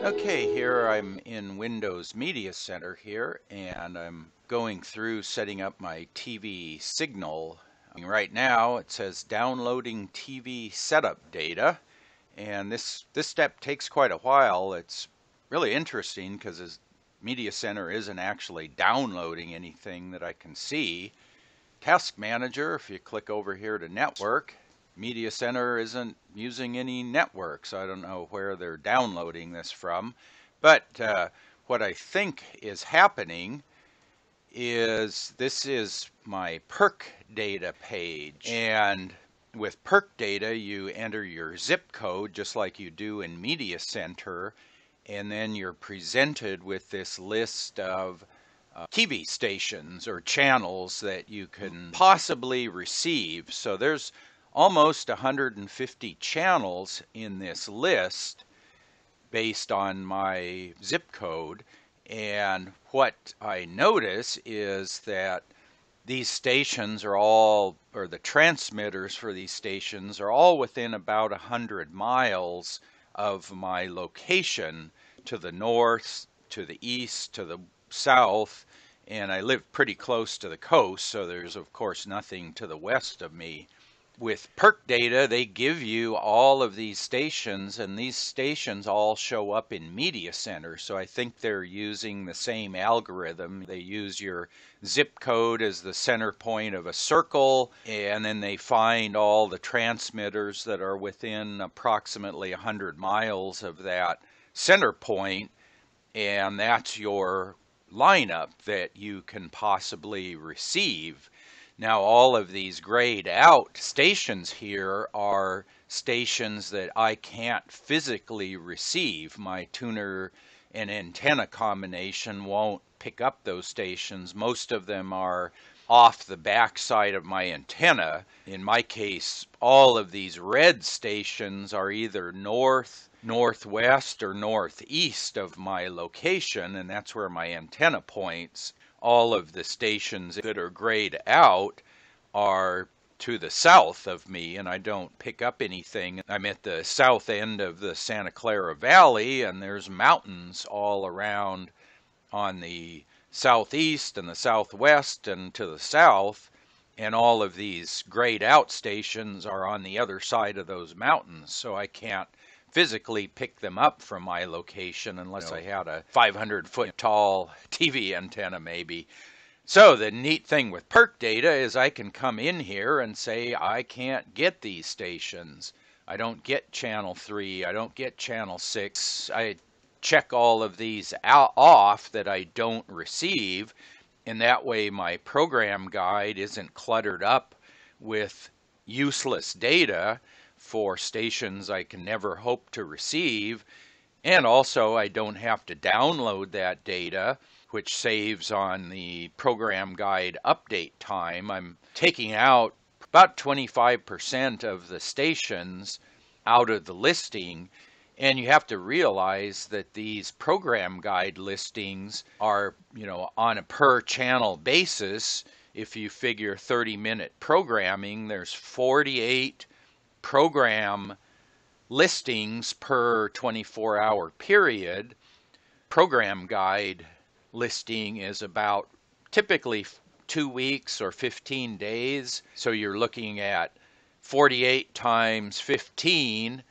Okay, here I'm in Windows Media Center here, and I'm going through setting up my TV signal. Right now it says downloading TV setup data, and this step takes quite a while. It's really interesting because Media Center isn't actually downloading anything that I can see. Task Manager, if you click over here to Network, Media Center isn't using any network, so I don't know where they're downloading this from. But what I think is happening is this is my PercData page. And with PercData, you enter your zip code just like you do in Media Center, and then you're presented with this list of TV stations or channels that you can possibly receive. So there's almost 150 channels in this list based on my zip code. And what I notice is that these stations are all, or the transmitters for these stations are all within about 100 miles of my location, to the north, to the east, to the south, and I live pretty close to the coast, so there's of course nothing to the west of me. With PercData, they give you all of these stations, and these stations all show up in Media Center, so I think they're using the same algorithm. They use your zip code as the center point of a circle, and then they find all the transmitters that are within approximately 100 miles of that center point, and that's your lineup that you can possibly receive. Now, all of these grayed out stations here are stations that I can't physically receive. My tuner and antenna combination won't pick up those stations. Most of them are off the back side of my antenna. In my case, all of these red stations are either north, northwest, or northeast of my location, and that's where my antenna points. All of the stations that are grayed out are to the south of me, and I don't pick up anything. I'm at the south end of the Santa Clara Valley, and there's mountains all around on the southeast and the southwest and to the south, and all of these grayed out stations are on the other side of those mountains, so I can't physically pick them up from my location unless I had a 500-foot tall TV antenna maybe. So the neat thing with PercData is I can come in here and say I can't get these stations. I don't get channel 3, I don't get channel 6. I check all of these off that I don't receive, and that way my program guide isn't cluttered up with useless data for stations I can never hope to receive, and also I don't have to download that data, which saves on the program guide update time. I'm taking out about 25% of the stations out of the listing, and you have to realize that these program guide listings are, on a per channel basis. If you figure 30-minute programming, there's 48 program listings per 24-hour period. Program guide listing is about typically 2 weeks or 15 days. So you're looking at 48 times 15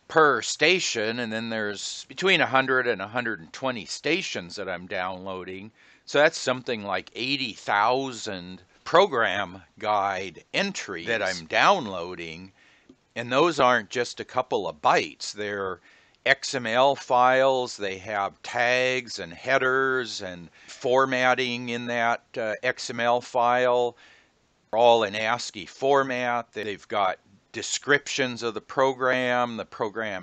per station, and then there's between 100 and 120 stations that I'm downloading. So that's something like 80,000 program guide entries that I'm downloading. And those aren't just a couple of bytes. They're XML files. They have tags and headers and formatting in that XML file. They're all in ASCII format. They've got descriptions of the program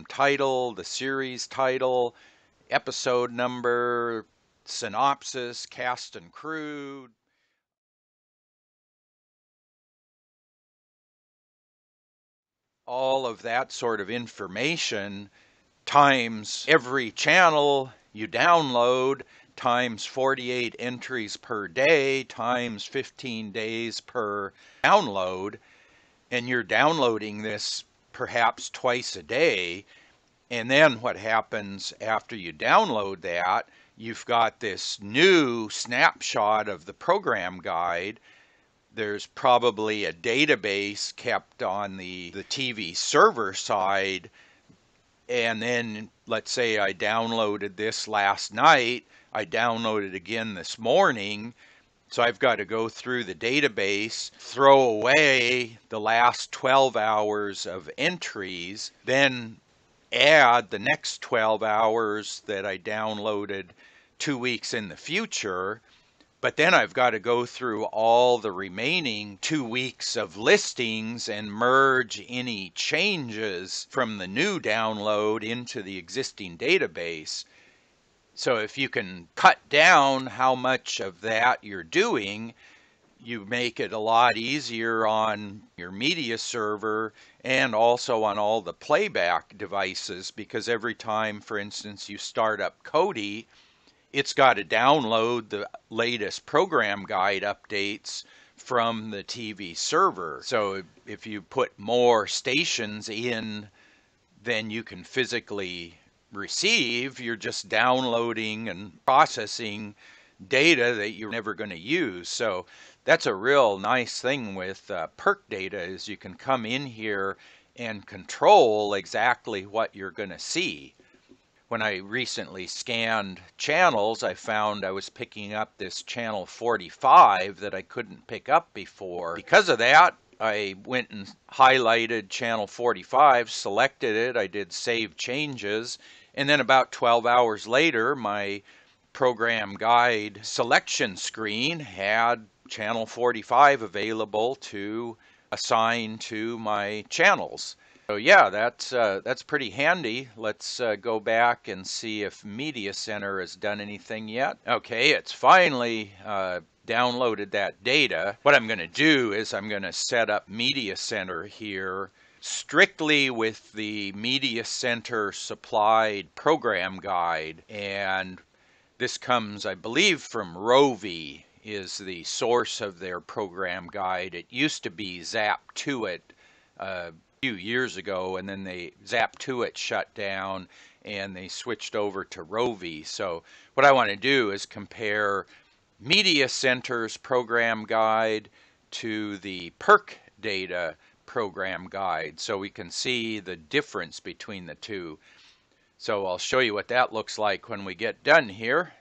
title, the series title, episode number, synopsis, cast and crew. All of that sort of information times every channel you download times 48 entries per day times 15 days per download, and you're downloading this perhaps twice a day, And then what happens after you download that, you've got this new snapshot of the program guide. There's probably a database kept on the TV server side. And then let's say I downloaded this last night, I downloaded again this morning. So I've got to go through the database, throw away the last 12 hours of entries, then add the next 12 hours that I downloaded 2 weeks in the future. But then I've got to go through all the remaining 2 weeks of listings and merge any changes from the new download into the existing database. So if you can cut down how much of that you're doing, you make it a lot easier on your media server and also on all the playback devices, because every time, for instance, you start up Kodi, it's got to download the latest program guide updates from the TV server. So if you put more stations in than you can physically receive, you're just downloading and processing data that you're never going to use. So that's a real nice thing with PercData, is you can come in here and control exactly what you're going to see. When I recently scanned channels, I found I was picking up this channel 45 that I couldn't pick up before. Because of that, I went and highlighted channel 45, selected it, I did save changes, and then about 12 hours later, my program guide selection screen had channel 45 available to assign to my channels. So yeah, that's pretty handy. Let's go back and see if Media Center has done anything yet. Okay, it's finally downloaded that data. What I'm going to do is I'm going to set up Media Center here strictly with the Media Center supplied program guide, and this comes, I believe, from Rovi is the source of their program guide. It used to be Zap2It a few years ago, and then Zap2It shut down and they switched over to Rovi. So what I want to do is compare Media Center's program guide to the PercData program guide so we can see the difference between the two. So I'll show you what that looks like when we get done here.